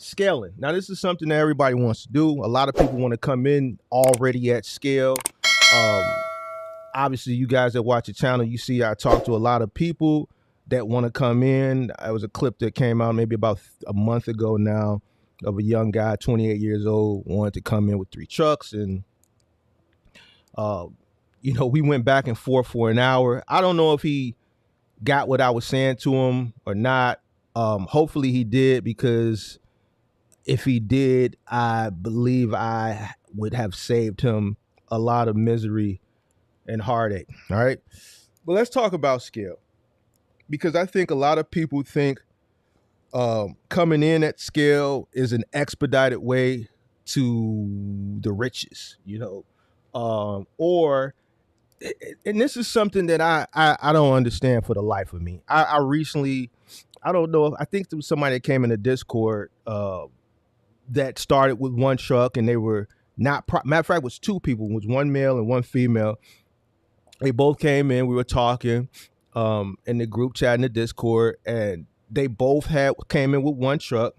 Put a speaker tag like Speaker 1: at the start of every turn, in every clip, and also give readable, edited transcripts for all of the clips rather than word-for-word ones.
Speaker 1: Scaling. Now, this is something that everybody wants to do. A lot of people want to come in already at scale. Um, Obviously, you guys that watch the channel, you see I talk to a lot of people that want to come in. It was a clip that came out maybe about a month ago now of a young guy, 28 years old, wanted to come in with 3 trucks. And, uh, we went back and forth for an hour. I don't know if he got what I was saying to him or not. Hopefully he did, because if he did, I believe I would have saved him a lot of misery and heartache. All right. But let's talk about scale, because I think a lot of people think coming in at scale is an expedited way to the riches, or and this is something that I don't understand for the life of me. I recently, I don't know, I think there was somebody that came in the Discord that started with 1 truck, and they were not, matter of fact, it was 2 people, it was 1 male and 1 female. They both came in, we were talking in the group chat in the Discord, and they both came in with 1 truck.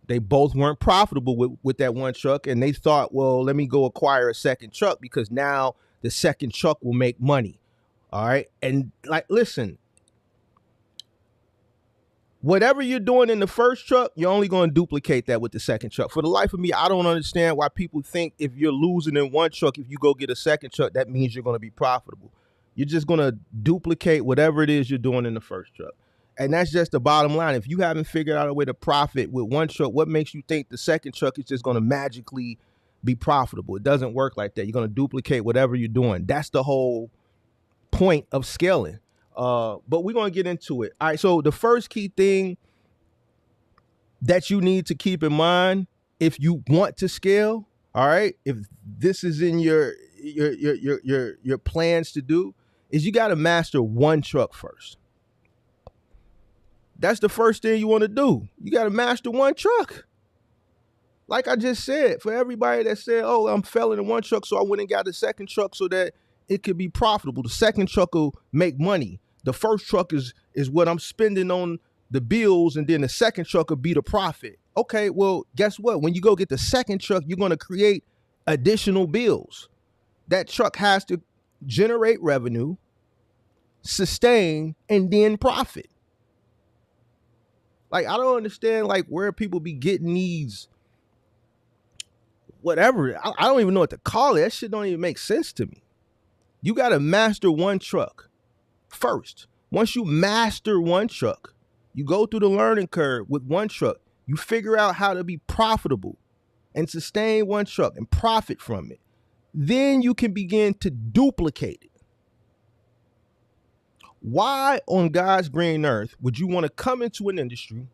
Speaker 1: They both weren't profitable with that 1 truck, and they thought, well, let me go acquire a second truck because now the second truck will make money. All right. And listen, whatever you're doing in the first truck, you're only going to duplicate that with the second truck. For the life of me, I don't understand why people think if you're losing in 1 truck, if you go get a second truck, that means you're going to be profitable. You're just going to duplicate whatever it is you're doing in the first truck. And that's just the bottom line. If you haven't figured out a way to profit with 1 truck, what makes you think the second truck is just going to magically be profitable? It doesn't work like that. You're going to duplicate whatever you're doing. That's the whole point of scaling. But we're going to get into it. All right. So the first key thing that you need to keep in mind if you want to scale, all right, if this is in your plans to do, is you got to master 1 truck first. That's the first thing you want to do. You got to master 1 truck. Like I just said, for everybody that said, oh, I'm failing in 1 truck, so I went and got the second truck so that it could be profitable. The second truck will make money. The first truck is what I'm spending on the bills, and then the second truck will be the profit. Okay, well, guess what? When you go get the second truck, you're going to create additional bills. That truck has to generate revenue, sustain, and then profit. Like, I don't understand, like, where people be getting these, whatever. I don't even know what to call it. That shit don't even make sense to me. You got to master 1 truck first. Once you master 1 truck, you go through the learning curve with 1 truck. You figure out how to be profitable and sustain 1 truck and profit from it. Then you can begin to duplicate it. Why on God's green earth would you want to come into an industry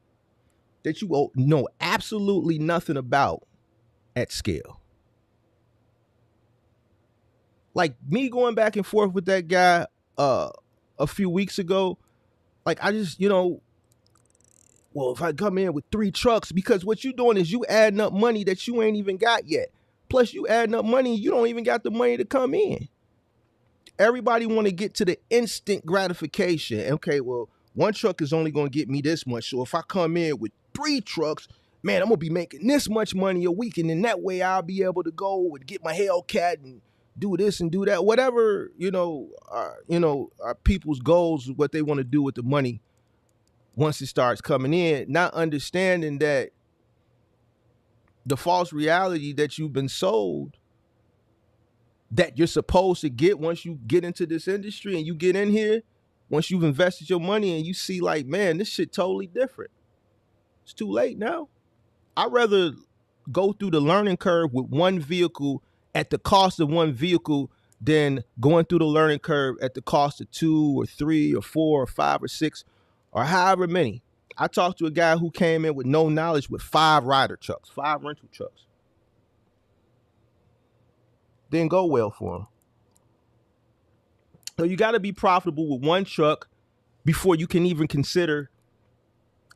Speaker 1: that you know absolutely nothing about at scale? Like me going back and forth with that guy a few weeks ago, like I just, well, if I come in with 3 trucks, because what you doing is you adding up money that you ain't even got yet. Plus you adding up money, you don't even got the money to come in. Everybody want to get to the instant gratification. Okay, well, 1 truck is only going to get me this much. So if I come in with 3 trucks, man, I'm going to be making this much money a week. And then that way I'll be able to go and get my Hellcat and do this and do that. Whatever, our people's goals, what they want to do with the money once it starts coming in, not understanding that the false reality that you've been sold that you're supposed to get once you get into this industry and you get in here, once you've invested your money and you see like, man, this shit totally different. It's too late now. I'd rather go through the learning curve with 1 vehicle at the cost of 1 vehicle than going through the learning curve at the cost of 2 or 3 or 4 or 5 or 6 or however many. I talked to a guy who came in with no knowledge with 5 rider trucks, 5 rental trucks. Didn't go well for him. So you got to be profitable with 1 truck before you can even consider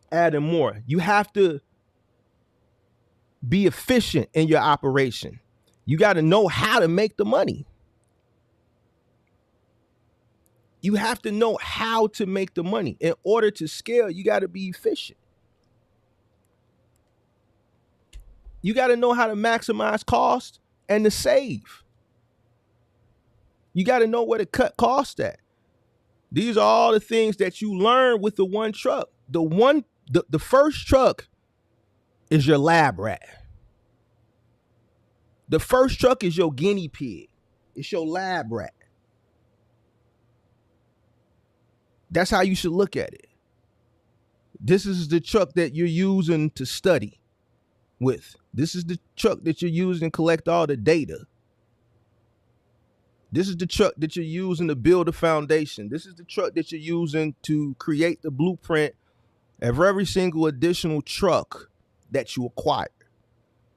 Speaker 1: adding more. You have to be efficient in your operation. You got to know how to make the money. You have to know how to make the money. In order to scale, you got to be efficient. You got to know how to maximize cost and to save. You got to know where to cut costs at. These are all the things that you learn with the one truck. The first truck is your lab rat. The first truck is your guinea pig. It's your lab rat. That's how you should look at it. This is the truck that you're using to study with. This is the truck that you're using to collect all the data. This is the truck that you're using to build a foundation. This is the truck that you're using to create the blueprint of every single additional truck that you acquire.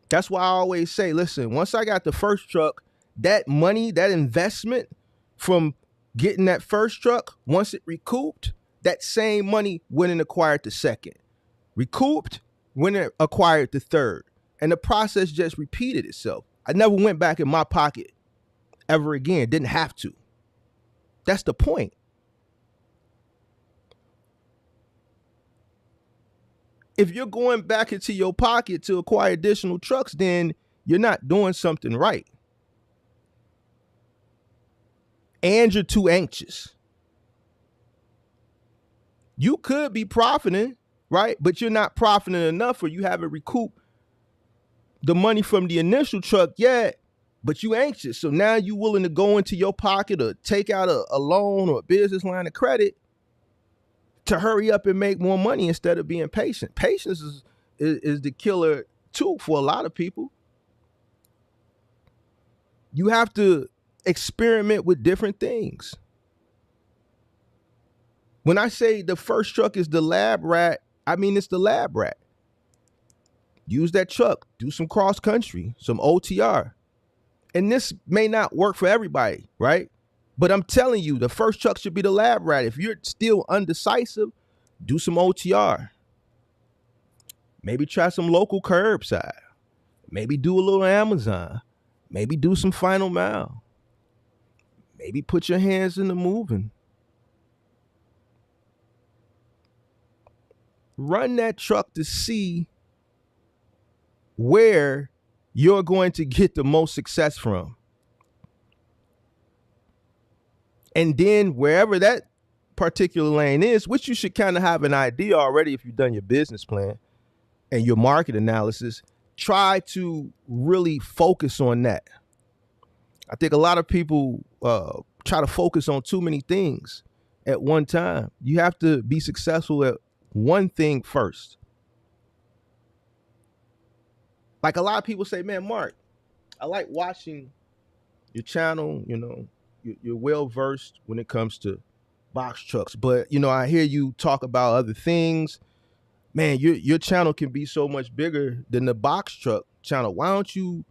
Speaker 1: That's why I always say, listen, once I got the first truck, that money, that investment from getting that first truck, once it recouped, that same money went and acquired the second. Recouped, went and acquired the third. And the process just repeated itself. I never went back in my pocket ever again. Didn't have to. That's the point. If you're going back into your pocket to acquire additional trucks, then you're not doing something right. And you're too anxious. You could be profiting, right? But you're not profiting enough, or you haven't recouped the money from the initial truck yet, but you anxious. So now you're willing to go into your pocket or take out a loan or a business line of credit to hurry up and make more money instead of being patient. Patience is the killer too for a lot of people. You have to experiment with different things. When I say the first truck is the lab rat, I mean it's the lab rat. Use that truck, do some cross country, some OTR. And this may not work for everybody, right? But I'm telling you, the first truck should be the lab rat. If you're still undecisive, do some OTR. Maybe try some local curbside. Maybe do a little Amazon. Maybe do some final mile. Maybe put your hands in the moving. Run that truck to see where you're going to get the most success from. And then wherever that particular lane is, which you should kind of have an idea already if you've done your business plan and your market analysis, try to really focus on that. I think a lot of people try to focus on too many things at one time. You have to be successful at one thing first. Like a lot of people say, man, Mark, I like watching your channel, you know, you're well versed when it comes to box trucks, but you know, I hear you talk about other things. Man, your channel can be so much bigger than the box truck channel. Why don't you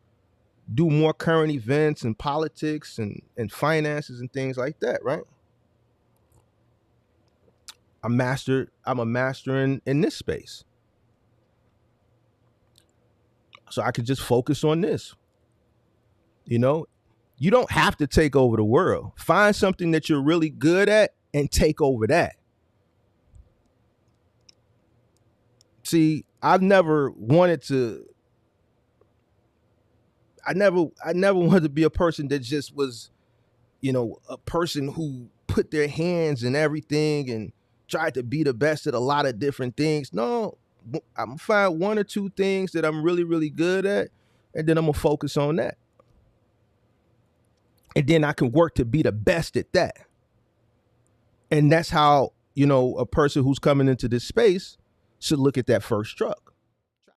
Speaker 1: do more current events and politics and finances and things like that, right? I'm a master in this space. So I could just focus on this. You know, you don't have to take over the world. Find something that you're really good at and take over that. See, I never wanted to be a person that just was, you know, a person who put their hands in everything and tried to be the best at a lot of different things. No, I'm gonna find one or two things that I'm really, really good at, and then I'm gonna focus on that. And then I can work to be the best at that. And that's how, you know, a person who's coming into this space should look at that first truck.